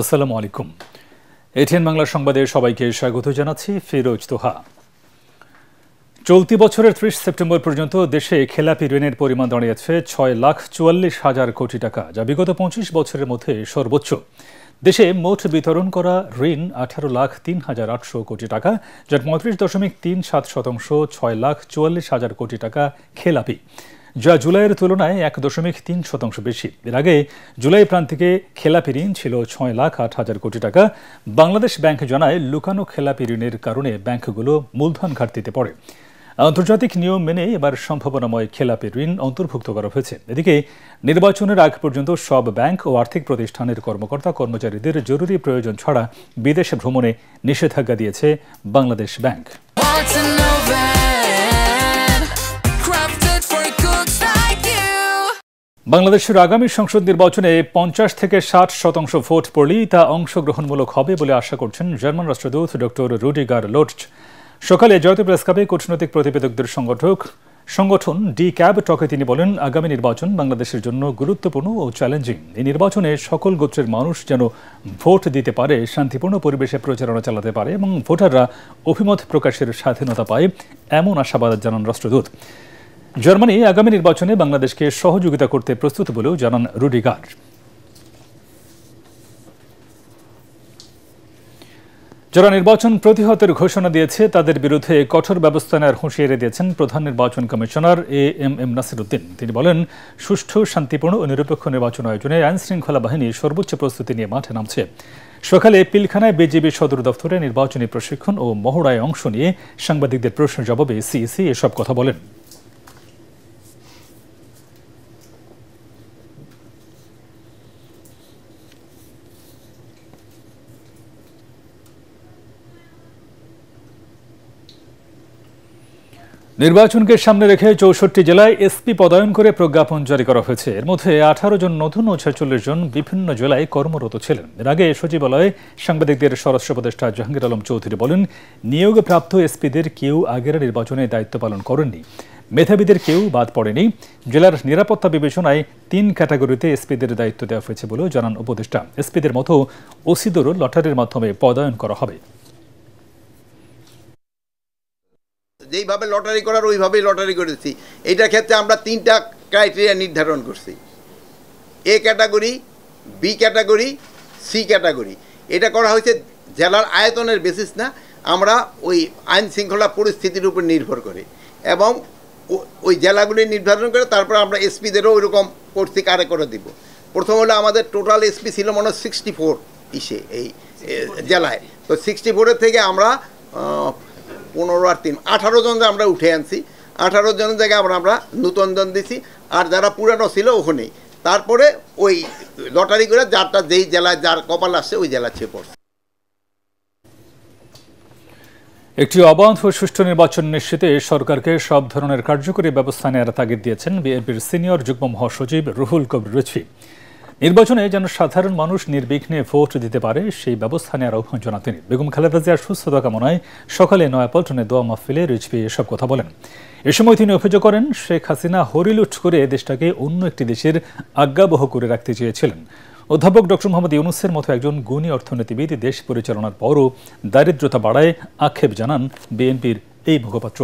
আসসালামু আলাইকুম। এটিএন বাংলা সংবাদে সবাইকে স্বাগত জানাচ্ছি। ফিরোজ তোহা। চলতি বছরের ৩০ সেপ্টেম্বর পর্যন্ত দেশে খেলাপি ঋণের পরিমাণ দাঁড়িয়েছে ৬,৪৪,০০০ কোটি টাকা, যা বিগত ২৫ বছরের মধ্যে সর্বোচ্চ। দেশে মোট বিতরণ করা ঋণ ১৮,০৩,৮০০ কোটি টাকা, যার ৩৫.৩৭%, ৬,৪৪,০০০ কোটি টাকা খেলাপি, যা জুলাইয়ের তুলনায় ১.৩% বেশি। এর আগে জুলাই প্রান্তিকে খেলাপি ঋণ ছিল ৬,০৮,০০০ কোটি টাকা। বাংলাদেশ ব্যাংক জানায়, লুকানো খেলাপি ঋণের কারণে ব্যাংকগুলো মূলধন ঘাটতিতে পড়ে। আন্তর্জাতিক নিয়ম মেনে এবার সম্ভাবনাময় খেলাপি ঋণ অন্তর্ভুক্ত করা হয়েছে। এদিকে নির্বাচনের আগ পর্যন্ত সব ব্যাংক ও আর্থিক প্রতিষ্ঠানের কর্মকর্তা কর্মচারীদের জরুরি প্রয়োজন ছাড়া বিদেশে ভ্রমণে নিষেধাজ্ঞা দিয়েছে বাংলাদেশ ব্যাংক। বাংলাদেশের আগামী সংসদ নির্বাচনে ৫০ থেকে ৬০% ভোট পড়লেই তা অংশগ্রহণমূলক হবে বলে আশা করছেন জার্মান রাষ্ট্রদূত ডক্টর রুডিগার লোটজ। সকালে জাতীয় প্রেস ক্লাবে কূটনৈতিক প্রতিবেদকদের সংগঠন ডি ক্যাব টকে তিনি বলেন, আগামী নির্বাচন বাংলাদেশের জন্য গুরুত্বপূর্ণ ও চ্যালেঞ্জিং। এই নির্বাচনে সকল গোত্রের মানুষ যেন ভোট দিতে পারে, শান্তিপূর্ণ পরিবেশে প্রচারণা চালাতে পারে এবং ভোটাররা অভিমত প্রকাশের স্বাধীনতা পায়, এমন আশাবাদ জানান রাষ্ট্রদূত। জার্মানি আগামী নির্বাচনে বাংলাদেশকে সহযোগিতা করতে প্রস্তুত বলেও জানান রুডিগার। যারা নির্বাচন প্রতিহতের ঘোষণা দিয়েছে তাদের বিরুদ্ধে কঠোর ব্যবস্থা নেওয়ার হুঁশিয়ারি দিয়েছেন প্রধান নির্বাচন কমিশনার এএমএম নাসির উদ্দিন। তিনি বলেন, সুষ্ঠু, শান্তিপূর্ণ ও নিরপেক্ষ নির্বাচন আয়োজনে আইনশৃঙ্খলা বাহিনী সর্বোচ্চ প্রস্তুতি নিয়ে মাঠে নামছে। সকালে পিলখানায় বিজিবি সদর দফতরে নির্বাচনী প্রশিক্ষণ ও মহড়ায় অংশ নিয়ে সাংবাদিকদের প্রশ্নের জবাবে সিইসি এসব কথা বলেন। নির্বাচনকে সামনে রেখে ৬৪ জেলায় এসপি পদায়ন করে প্রজ্ঞাপন জারি করা হয়েছে। এর মধ্যে ১৮ জন নতুন ও ৪৬ জন বিভিন্ন জেলায় কর্মরত ছিলেন। এর আগে সচিবালয়ে সাংবাদিকদের স্বরাষ্ট্র উপদেষ্টা জাহাঙ্গীর আলম চৌধুরী বলেন, নিয়োগপ্রাপ্ত এসপিদের কেউ আগের নির্বাচনে দায়িত্ব পালন করেননি, মেধাবীদের কেউ বাদ পড়েনি। জেলার নিরাপত্তা বিবেচনায় ৩ ক্যাটাগরিতে এসপিদের দায়িত্ব দেওয়া হয়েছে বলেও জানান উপদেষ্টা। এসপিদের মতো ওসিদেরও লটারির মাধ্যমে পদায়ন করা হবে। যেইভাবে লটারি করার ওইভাবেই লটারি করেছি। এইটার ক্ষেত্রে আমরা 3টা ক্রাইটেরিয়া নির্ধারণ করছি: A category, B category, C category. এটা করা হয়েছে জেলার আয়তনের বেসিস না, আমরা ওই আইন শৃঙ্খলা পরিস্থিতির উপর নির্ভর করে এবং ওই জেলাগুলি নির্ধারণ করে তারপর আমরা এসপিদেরও ওইরকম করছি, কারে করে দিব। প্রথম হলো আমাদের টোটাল এসপি ছিল মনে হয় 64 এই জেলায়। তো 64-এর থেকে আমরা 15 আর 3 18 জন আমরা উঠে আনছি। 18 জনের জায়গায় আমরা নতুন জন দিছি, আর যারা পুরানো ছিল ওখানেই। তারপরে ওই লটারি করে যারটা যেই জেলায় যার কপাল আসছে ওই জেলা ছেয়ে পড়ছে। একটি অবাধ ও সুষ্ঠু নির্বাচন নিশ্চিতে সরকারকে সব ধরনের কার্যকরী ব্যবস্থা নেওয়ার তাগিদ দিয়েছেন বিএনপির সিনিয়র যুগ্ম মহাসচিব রুহুল কবির রিজভী। নির্বাচনে যেন সাধারণ মানুষ নির্বিঘ্নে ভোট দিতে পারে সেই ব্যবস্থা নেওয়ার আহ্বান জানান তিনি। বেগম খালেদা জিয়ার সুস্থতা কামনায় সকালে নয়াপল্টনে দোয়া মাহফিলে রিজভী এসব কথা বলেন। এ সময় তিনি অভিযোগ করেন, শেখ হাসিনা হরিলুট করে দেশটাকে অন্য একটি দেশের আজ্ঞাবহ করে রাখতে চেয়েছিলেন। অধ্যাপক ডক্টর মোহাম্মদ ইউনূসের মতো একজন গুণী অর্থনীতিবিদ দেশ পরিচালনার পরও দারিদ্রতা বাড়ায় আক্ষেপ জানান বিএনপির এই মুখপাত্র।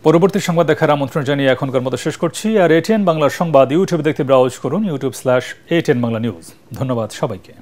পরবর্তী সংবাদ দেখার আমন্ত্রণ জানিয়ে এখনকার মতো শেষ করছি। আর এটিএন বাংলার সংবাদ ইউটিউবে দেখতে ব্রাউজ করুন youtube/ATN Bangla News। ধন্যবাদ সবাইকে।